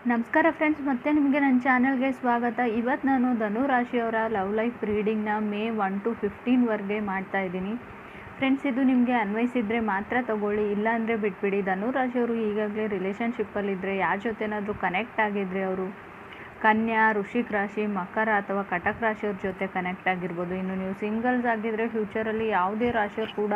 ನಮಸ್ಕಾರ ಫ್ರೆಂಡ್ಸ್, ಮತ್ತೆ ನಿಮಗೆ ನನ್ನ ಚಾನಲ್ಗೆ ಸ್ವಾಗತ. ಇವತ್ತು ನಾನು ಧನು ರಾಶಿಯವರ ಲವ್ ಲೈಫ್ ರೀಡಿಂಗ್ನ ಮೇ 1 to 15 ಮಾಡ್ತಾ ಇದ್ದೀನಿ. ಫ್ರೆಂಡ್ಸ್, ಇದು ನಿಮಗೆ ಅನ್ವಯಿಸಿದರೆ ಮಾತ್ರ ತಗೊಳ್ಳಿ, ಇಲ್ಲಾಂದರೆ ಬಿಟ್ಬಿಡಿ. ಧನು ರಾಶಿಯವರು ಈಗಾಗಲೇ ರಿಲೇಷನ್ಶಿಪ್ಪಲ್ಲಿದ್ದರೆ, ಯಾರ ಜೊತೆನಾದರೂ ಕನೆಕ್ಟ್ ಆಗಿದ್ದರೆ ಅವರು ಕನ್ಯಾ, ವೃಶ್ಚಿಕ ರಾಶಿ, ಮಕರ ಅಥವಾ ಕಟಕ ರಾಶಿಯವ್ರ ಜೊತೆ ಕನೆಕ್ಟ್ ಆಗಿರ್ಬೋದು. ಇನ್ನು ನೀವು ಸಿಂಗಲ್ಸ್ ಆಗಿದ್ದರೆ ಫ್ಯೂಚರಲ್ಲಿ ಯಾವುದೇ ರಾಶಿಯವ್ರು ಕೂಡ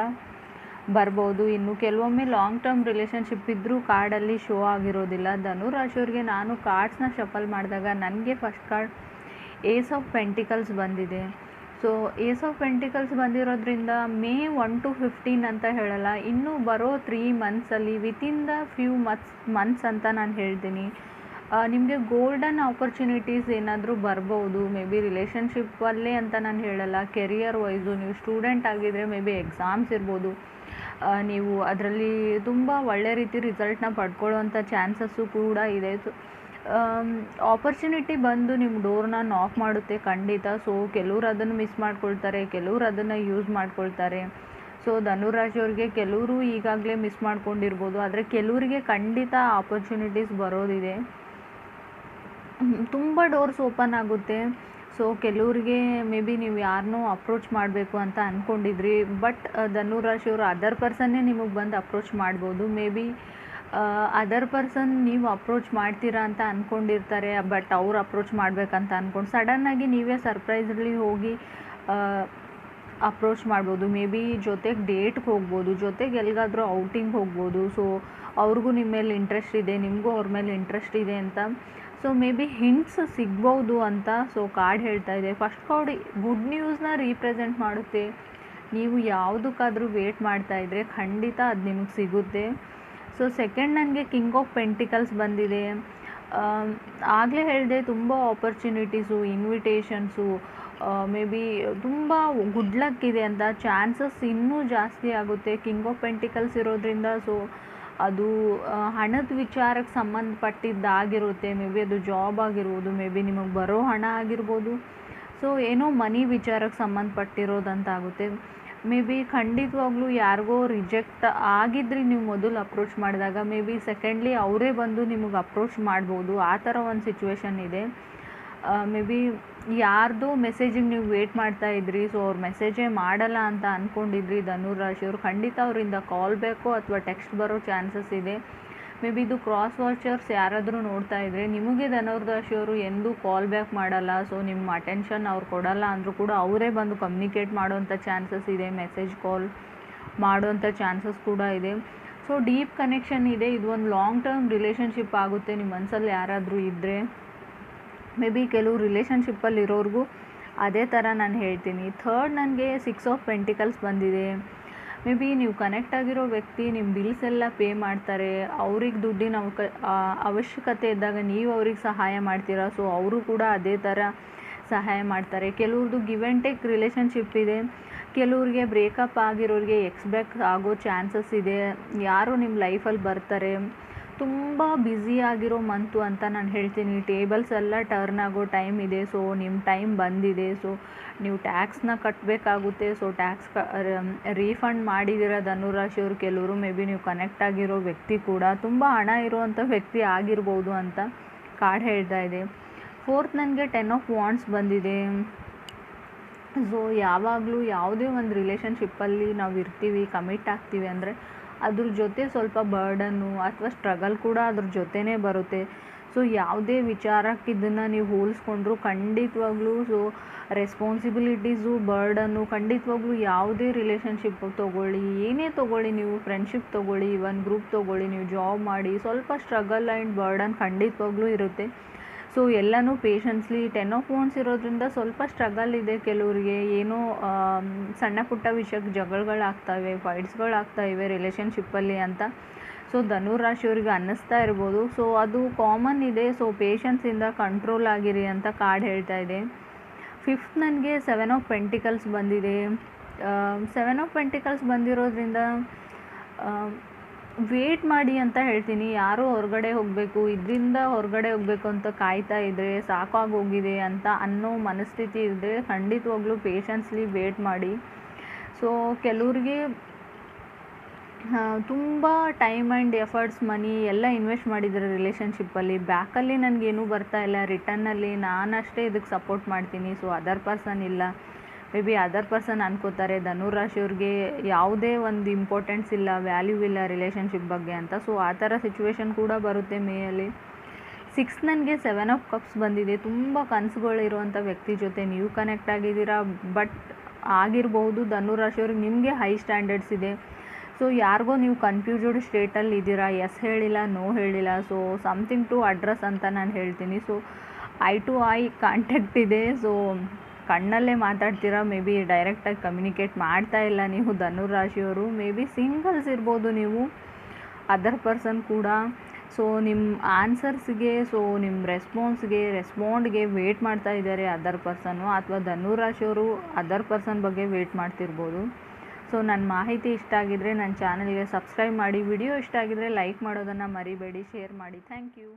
ಬರ್ಬೋದು. ಇನ್ನು ಕೆಲವೊಮ್ಮೆ ಲಾಂಗ್ ಟರ್ಮ್ ರಿಲೇಷನ್ಶಿಪ್ ಇದ್ದರೂ ಕಾರ್ಡಲ್ಲಿ ಶೋ ಆಗಿರೋದಿಲ್ಲ. ಧನು ರಾಶಿಯವ್ರಿಗೆ ನಾನು ಕಾರ್ಡ್ಸ್ನ ಶಫಲ್ ಮಾಡಿದಾಗ ನನಗೆ first card ace of pentacles ಬಂದಿದೆ. ಸೊ ಏಸ್ ಆಫ್ ಪೆಂಟಿಕಲ್ಸ್ ಬಂದಿರೋದ್ರಿಂದ ಮೇ 1 to 15 ಅಂತ ಹೇಳಲ್ಲ, ಇನ್ನೂ ಬರೋ 3 ಮಂತ್ಸಲ್ಲಿ ವಿತಿನ್ ದ ಫ್ಯೂ ಮಂತ್ಸ್ ಅಂತ ನಾನು ಹೇಳ್ತೀನಿ. ನಿಮಗೆ ಗೋಲ್ಡನ್ ಆಪರ್ಚುನಿಟೀಸ್ ಏನಾದರೂ ಬರ್ಬೋದು. ಮೇ ಬಿ ರಿಲೇಷನ್ಶಿಪ್ಪಲ್ಲೇ ಅಂತ ನಾನು ಹೇಳಲ್ಲ, ಕೆರಿಯರ್ ವೈಸು ನೀವು ಸ್ಟೂಡೆಂಟ್ ಆಗಿದ್ದರೆ ಮೇ ಬಿ ಎಕ್ಸಾಮ್ಸ್ ಇರ್ಬೋದು, ನೀವು ಅದರಲ್ಲಿ ತುಂಬ ಒಳ್ಳೆ ರೀತಿ ರಿಸಲ್ಟ್ನ ಪಡ್ಕೊಳ್ಳೋವಂಥ ಚಾನ್ಸಸ್ಸು ಕೂಡ ಇದೆ. ಆಪರ್ಚುನಿಟಿ ಬಂದು ನಿಮ್ಮ ಡೋರ್ನ ನಾಕ್ ಮಾಡುತ್ತೆ ಖಂಡಿತ. ಸೊ ಕೆಲವ್ರು ಅದನ್ನು ಮಿಸ್ ಮಾಡ್ಕೊಳ್ತಾರೆ, ಕೆಲವ್ರು ಅದನ್ನು ಯೂಸ್ ಮಾಡ್ಕೊಳ್ತಾರೆ. ಸೊ ಧನುರಾಶಿಯವ್ರಿಗೆ ಕೆಲವರು ಈಗಾಗಲೇ ಮಿಸ್ ಮಾಡ್ಕೊಂಡಿರ್ಬೋದು, ಆದರೆ ಕೆಲವರಿಗೆ ಖಂಡಿತ ಆಪರ್ಚುನಿಟೀಸ್ ಬರೋದಿದೆ. ತುಂಬ ಡೋರ್ಸ್ ಓಪನ್ ಆಗುತ್ತೆ. ಸೊ ಕೆಲವ್ರಿಗೆ ಮೇ ಬಿ ನೀವು ಯಾರನ್ನೋ ಅಪ್ರೋಚ್ ಮಾಡಬೇಕು ಅಂತ ಅಂದ್ಕೊಂಡಿದ್ರಿ, ಬಟ್ ಧನುರಾಶಿಯವರು ಅದರ್ ಪರ್ಸನ್ನೇ ನಿಮಗೆ ಬಂದು ಅಪ್ರೋಚ್ ಮಾಡ್ಬೋದು. ಮೇ ಬಿ ಅದರ್ ಪರ್ಸನ್ ನೀವು ಅಪ್ರೋಚ್ ಮಾಡ್ತೀರಾ ಅಂತ ಅಂದ್ಕೊಂಡಿರ್ತಾರೆ, ಬಟ್ ಅವ್ರು ಅಪ್ರೋಚ್ ಮಾಡಬೇಕಂತ ಅಂದ್ಕೊಂಡು ಸಡನ್ನಾಗಿ ನೀವೇ ಸರ್ಪ್ರೈಸ್ಲಿ ಹೋಗಿ ಅಪ್ರೋಚ್ ಮಾಡ್ಬೋದು. ಮೇ ಬಿ ಜೊತೆಗೆ ಡೇಟ್ಗೆ ಹೋಗ್ಬೋದು, ಜೊತೆಗೆ ಎಲ್ಲಿಗಾದರೂ ಔಟಿಂಗ್ ಹೋಗ್ಬೋದು. ಸೊ ಅವ್ರಿಗೂ ನಿಮ್ಮ ಮೇಲೆ ಇಂಟ್ರೆಸ್ಟ್ ಇದೆ, ನಿಮಗೂ ಅವ್ರ ಮೇಲೆ ಇಂಟ್ರೆಸ್ಟ್ ಇದೆ ಅಂತ. ಸೊ ಮೇ ಬಿ ಹಿಂಟ್ಸ್ ಸಿಗ್ಬೋದು ಅಂತ ಸೊ ಕಾರ್ಡ್ ಹೇಳ್ತಾ ಇದೆ. ಫಸ್ಟ್ ಕಾರ್ಡ್ ಗುಡ್ ನ್ಯೂಸ್ನ ರೀಪ್ರೆಸೆಂಟ್ ಮಾಡುತ್ತೆ. ನೀವು ಯಾವುದಕ್ಕಾದರೂ ವೇಟ್ ಮಾಡ್ತಾಯಿದ್ರೆ ಖಂಡಿತ ಅದು ನಿಮಗೆ ಸಿಗುತ್ತೆ. ಸೊ ಸೆಕೆಂಡ್ ನನಗೆ ಕಿಂಗ್ ಆಫ್ ಪೆಂಟಿಕಲ್ಸ್ ಬಂದಿದೆ. ಆಗಲೇ ಹೇಳಿದೆ, ತುಂಬ ಆಪರ್ಚುನಿಟೀಸು, ಇನ್ವಿಟೇಷನ್ಸು, ಮೇ ಬಿ ತುಂಬ ಗುಡ್ ಲಕ್ ಇದೆ ಅಂತ. ಚಾನ್ಸಸ್ ಇನ್ನೂ ಜಾಸ್ತಿ ಆಗುತ್ತೆ ಕಿಂಗ್ ಆಫ್ ಪೆಂಟಿಕಲ್ಸ್ ಇರೋದ್ರಿಂದ. ಸೊ ಅದು ಹಣದ ವಿಚಾರಕ್ಕೆ ಸಂಬಂಧಪಟ್ಟಿದ್ದಾಗಿರುತ್ತೆ. ಮೇ ಬಿ ಅದು ಜಾಬ್ ಆಗಿರ್ಬೋದು, ಮೇ ಬಿ ನಿಮಗೆ ಬರೋ ಹಣ ಆಗಿರ್ಬೋದು. ಸೊ ಏನೋ ಮನಿ ವಿಚಾರಕ್ಕೆ ಸಂಬಂಧಪಟ್ಟಿರೋದಂತ ಆಗುತ್ತೆ. ಮೇ ಬಿ ಖಂಡಿತವಾಗ್ಲೂ ಯಾರಿಗೋ ರಿಜೆಕ್ಟ್ ಆಗಿದ್ರಿ ನೀವು ಮೊದಲು ಅಪ್ರೋಚ್ ಮಾಡಿದಾಗ, ಮೇ ಬಿ ಸೆಕೆಂಡ್ಲಿ ಅವರೇ ಬಂದು ನಿಮಗೆ ಅಪ್ರೋಚ್ ಮಾಡ್ಬೋದು. ಆ ಥರ ಒಂದು ಸಿಚುವೇಶನ್ ಇದೆ. ಮೇ ಬಿ ಯಾರ್ದೋ ಮೆಸೇಜಿಗೆ ನೀವು ವೇಟ್ ಮಾಡ್ತಾಯಿದ್ರಿ, ಸೊ ಅವ್ರು ಮೆಸೇಜೇ ಮಾಡಲ್ಲ ಅಂತ ಅಂದ್ಕೊಂಡಿದ್ರಿ ಧನುರಾಶಿಯವರು, ಖಂಡಿತ ಅವರಿಂದ ಕಾಲ್ ಬೇಕೋ ಅಥವಾ ಟೆಕ್ಸ್ಟ್ ಬರೋ ಚಾನ್ಸಸ್ ಇದೆ. ಮೇ ಬಿ ಇದು ಕ್ರಾಸ್ ವಾಚರ್ಸ್ ಯಾರಾದರೂ ನೋಡ್ತಾ ಇದ್ದರೆ, ನಿಮಗೆ ಧನುರಾಶಿಯವರು ಎಂದೂ ಕಾಲ್ ಬ್ಯಾಕ್ ಮಾಡಲ್ಲ. ಸೊ ನಿಮ್ಮ ಅಟೆನ್ಷನ್ ಅವ್ರು ಕೊಡಲ್ಲ ಅಂದರೂ ಕೂಡ ಅವರೇ ಬಂದು ಕಮ್ಯುನಿಕೇಟ್ ಮಾಡೋವಂಥ ಚಾನ್ಸಸ್ ಇದೆ, ಮೆಸೇಜ್ ಕಾಲ್ ಮಾಡೋವಂಥ ಚಾನ್ಸಸ್ ಕೂಡ ಇದೆ. ಸೊ ಡೀಪ್ ಕನೆಕ್ಷನ್ ಇದೆ. ಇದು ಒಂದು ಲಾಂಗ್ ಟರ್ಮ್ ರಿಲೇಷನ್ಶಿಪ್ ಆಗುತ್ತೆ ನಿಮ್ಮ ಮನಸ್ಸಲ್ಲಿ ಯಾರಾದರೂ ಇದ್ದರೆ. ಮೇ ಬಿ ಕೆಲವು ರಿಲೇಷನ್ಶಿಪ್ಪಲ್ಲಿ ಇರೋರಿಗೂ ಅದೇ ಥರ ನಾನು ಹೇಳ್ತೀನಿ. ಥರ್ಡ್ ನನಗೆ 6 ಆಫ್ ಪೆಂಟಿಕಲ್ಸ್ ಬಂದಿದೆ. ಮೇ ಬಿ ನೀವು ಕನೆಕ್ಟ್ ಆಗಿರೋ ವ್ಯಕ್ತಿ ನಿಮ್ಮ ಬಿಲ್ಸ್ ಎಲ್ಲ ಪೇ ಮಾಡ್ತಾರೆ, ಅವ್ರಿಗೆ ದುಡ್ಡಿನ ಅವಶ್ಯಕತೆ ಇದ್ದಾಗ ನೀವು ಅವ್ರಿಗೆ ಸಹಾಯ ಮಾಡ್ತೀರಾ. ಸೊ ಅವರು ಕೂಡ ಅದೇ ಥರ ಸಹಾಯ ಮಾಡ್ತಾರೆ. ಕೆಲವ್ರದ್ದು ಗಿವ್ ಆ್ಯಂಡ್ ಟೇಕ್ ರಿಲೇಷನ್ಶಿಪ್ ಇದೆ. ಕೆಲವ್ರಿಗೆ ಬ್ರೇಕಪ್ ಆಗಿರೋರಿಗೆ ಎಕ್ಸ್ಪೆಕ್ಟ್ ಆಗೋ ಚಾನ್ಸಸ್ ಇದೆ. ಯಾರು ನಿಮ್ಮ ಲೈಫಲ್ಲಿ ಬರ್ತಾರೆ. ತುಂಬ ಬ್ಯುಸಿ ಆಗಿರೋ ಮಂತು ಅಂತ ನಾನು ಹೇಳ್ತೀನಿ. ಟೇಬಲ್ಸ್ ಎಲ್ಲ ಟರ್ನ್ ಆಗೋ ಟೈಮ್ ಇದೆ. ಸೊ ನಿಮ್ಮ ಟೈಮ್ ಬಂದಿದೆ. ಸೊ ನೀವು ಟ್ಯಾಕ್ಸ್ನ ಕಟ್ಟಬೇಕಾಗುತ್ತೆ. ಸೊ ಟ್ಯಾಕ್ಸ್ ರೀಫಂಡ್ ಮಾಡಿದಿರ ಧನುರಾಶಿಯವರು ಕೆಲವರು. ಮೇ ಬಿ ನೀವು ಕನೆಕ್ಟ್ ಆಗಿರೋ ವ್ಯಕ್ತಿ ಕೂಡ ತುಂಬ ಹಣ ಇರುವಂಥ ವ್ಯಕ್ತಿ ಆಗಿರ್ಬೋದು ಅಂತ ಕಾರ್ಡ್ ಹೇಳ್ತಾ ಇದೆ. ಫೋರ್ತ್ ನನಗೆ 10 ಆಫ್ ವಾಂಡ್ಸ್ ಬಂದಿದೆ. ಸೊ ಯಾವಾಗಲೂ ಯಾವುದೇ ಒಂದು ರಿಲೇಷನ್ಶಿಪ್ಪಲ್ಲಿ ನಾವು ಇರ್ತೀವಿ, ಕಮಿಟ್ ಆಗ್ತೀವಿ ಅಂದರೆ ಅದ್ರ ಜೊತೆ ಸ್ವಲ್ಪ ಬರ್ಡನ್ನು ಅಥವಾ ಸ್ಟ್ರಗಲ್ ಕೂಡ ಅದ್ರ ಜೊತೆನೇ ಬರುತ್ತೆ. ಸೊ ಯಾವುದೇ ವಿಚಾರಕ್ಕೆ ಇದನ್ನು ನೀವು ಹೋಲಿಸ್ಕೊಂಡ್ರು ಖಂಡಿತವಾಗ್ಲೂ ಸೊ ರೆಸ್ಪಾನ್ಸಿಬಿಲಿಟೀಸು, ಬರ್ಡನ್ನು ಖಂಡಿತವಾಗ್ಲೂ ಯಾವುದೇ ರಿಲೇಷನ್ಶಿಪ್ ತೊಗೊಳ್ಳಿ, ಏನೇ ತೊಗೊಳ್ಳಿ, ನೀವು ಫ್ರೆಂಡ್ಶಿಪ್ ತೊಗೊಳ್ಳಿ, ಒಂದು ಗ್ರೂಪ್ ತೊಗೊಳ್ಳಿ, ನೀವು ಜಾಬ್ ಮಾಡಿ, ಸ್ವಲ್ಪ ಸ್ಟ್ರಗಲ್ ಆ್ಯಂಡ್ ಬರ್ಡನ್ ಖಂಡಿತವಾಗ್ಲೂ ಇರುತ್ತೆ. ಸೊ ಎಲ್ಲನೂ ಪೇಷನ್ಸ್ಲಿ 10 ಆಫ್ ವಾಂಡ್ಸ್ ಇರೋದ್ರಿಂದ ಸ್ವಲ್ಪ ಸ್ಟ್ರಗಲ್ ಇದೆ ಕೆಲವರಿಗೆ. ಏನೋ ಸಣ್ಣ ಪುಟ್ಟ ವಿಷಯಕ್ಕೆ ಜಗಳಗಳಾಗ್ತವೆ, ಫೈಟ್ಸ್ಗಳಾಗ್ತಾಯಿವೆ ರಿಲೇಷನ್ಶಿಪ್ಪಲ್ಲಿ ಅಂತ ಸೊ ಧನುರಾಶಿಯವ್ರಿಗೆ ಅನ್ನಿಸ್ತಾ ಇರ್ಬೋದು. ಸೊ ಅದು ಕಾಮನ್ ಇದೆ. ಸೊ ಪೇಷನ್ಸಿಂದ ಕಂಟ್ರೋಲ್ ಆಗಿರಿ ಅಂತ ಕಾರ್ಡ್ ಹೇಳ್ತಾ ಇದೆ. ಫಿಫ್ತ್ ನನಗೆ 7 ಆಫ್ ಪೆಂಟಿಕಲ್ಸ್ ಬಂದಿದೆ. 7 ಆಫ್ ಪೆಂಟಿಕಲ್ಸ್ ಬಂದಿರೋದ್ರಿಂದ ವೇಟ್ ಮಾಡಿ ಅಂತ ಹೇಳ್ತೀನಿ. ಯಾರೋ ಹೊರಗಡೆ ಹೋಗಬೇಕು, ಇದರಿಂದ ಹೊರಗಡೆ ಹೋಗಬೇಕು ಅಂತ ಕಾಯ್ತಾ ಇದ್ದರೆ, ಸಾಕಾಗೋಗಿದೆ ಅಂತ ಅನ್ನೋ ಮನಸ್ಥಿತಿ ಇದ್ದರೆ ಖಂಡಿತವಾಗ್ಲೂ ಪೇಷನ್ಸ್ಲಿ ವೇಟ್ ಮಾಡಿ. ಸೊ ಕೆಲವ್ರಿಗೆ ತುಂಬ ಟೈಮ್ ಆ್ಯಂಡ್ ಎಫರ್ಟ್ಸ್ ಮನಿ ಎಲ್ಲ ಇನ್ವೆಸ್ಟ್ ಮಾಡಿದ್ದಾರೆ ರಿಲೇಷನ್ಶಿಪ್ಪಲ್ಲಿ. ಬ್ಯಾಕಲ್ಲಿ ನನಗೇನೂ ಬರ್ತಾ ಇಲ್ಲ, ರಿಟರ್ನಲ್ಲಿ ನಾನಷ್ಟೇ ಇದಕ್ಕೆ ಸಪೋರ್ಟ್ ಮಾಡ್ತೀನಿ. ಸೊ ಅದರ್ ಪರ್ಸನ್ ಇಲ್ಲ. ಮೇ ಬಿ ಅದರ್ ಪರ್ಸನ್ ಅನ್ಕೋತಾರೆ ಧನುರಾಶಿಯವ್ರಿಗೆ ಯಾವುದೇ ಒಂದು ಇಂಪಾರ್ಟೆನ್ಸ್ ಇಲ್ಲ, ವ್ಯಾಲ್ಯೂ ಇಲ್ಲ ರಿಲೇಷನ್ಶಿಪ್ ಬಗ್ಗೆ ಅಂತ. ಸೊ ಆ ಥರ ಸಿಚುವೇಶನ್ ಕೂಡ ಬರುತ್ತೆ ಮೇಯಲ್ಲಿ. 6 ನನಗೆ 7 ಆಫ್ ಕಪ್ಸ್ ಬಂದಿದೆ. ತುಂಬ ಕನಸುಗಳಿರುವಂಥ ವ್ಯಕ್ತಿ ಜೊತೆ ನೀವು ಕನೆಕ್ಟ್ ಆಗಿದ್ದೀರಾ. ಬಟ್ ಆಗಿರ್ಬೋದು ಧನುರಾಶಿಯವ್ರಿಗೆ ನಿಮಗೆ ಹೈ ಸ್ಟ್ಯಾಂಡರ್ಡ್ಸ್ ಇದೆ. ಸೊ ಯಾರಿಗೋ ನೀವು ಕನ್ಫ್ಯೂಸ್ಡ್ ಸ್ಟೇಟಲ್ಲಿ ಇದ್ದೀರಾ, ಎಸ್ ಹೇಳಿಲ್ಲ, ನೋ ಹೇಳಿಲ್ಲ. ಸೊ ಸಮಥಿಂಗ್ ಟು ಅಡ್ರೆಸ್ ಅಂತ ನಾನು ಹೇಳ್ತೀನಿ. So eye to eye contact ಇದೆ. ಸೊ ಕಣ್ಣಲ್ಲೇ ಮಾತಾಡ್ತೀರಾ. ಮೇ ಬಿ ಡೈರೆಕ್ಟಾಗಿ ಕಮ್ಯುನಿಕೇಟ್ ಮಾಡ್ತಾ ಇಲ್ಲ ನೀವು ಧನುರಾಶಿಯವರು. ಮೇ ಬಿ ಸಿಂಗಲ್ಸ್ ಇರ್ಬೋದು ನೀವು, ಅದರ್ ಪರ್ಸನ್ ಕೂಡ. ಸೊ ನಿಮ್ಮ ಆನ್ಸರ್ಸ್ಗೆ, ಸೊ ನಿಮ್ಮ ರೆಸ್ಪಾಂಡ್ಗೆ ವೇಟ್ ಮಾಡ್ತಾ ಇದ್ದಾರೆ ಅದರ್ ಪರ್ಸನ್ನು, ಅಥವಾ ಧನುರಾಶಿಯವರು ಅದರ್ ಪರ್ಸನ್ ಬಗ್ಗೆ ವೇಟ್ ಮಾಡ್ತಿರ್ಬೋದು. ಸೊ ನನ್ನ ಮಾಹಿತಿ ಇಷ್ಟ ಆಗಿದ್ದರೆ ನನ್ನ ಚಾನಲ್ಗೆ ಸಬ್ಸ್ಕ್ರೈಬ್ ಮಾಡಿ. ವಿಡಿಯೋ ಇಷ್ಟ ಆಗಿದ್ದರೆ ಲೈಕ್ ಮಾಡೋದನ್ನು ಮರಿಬೇಡಿ, ಶೇರ್ ಮಾಡಿ. Thank you.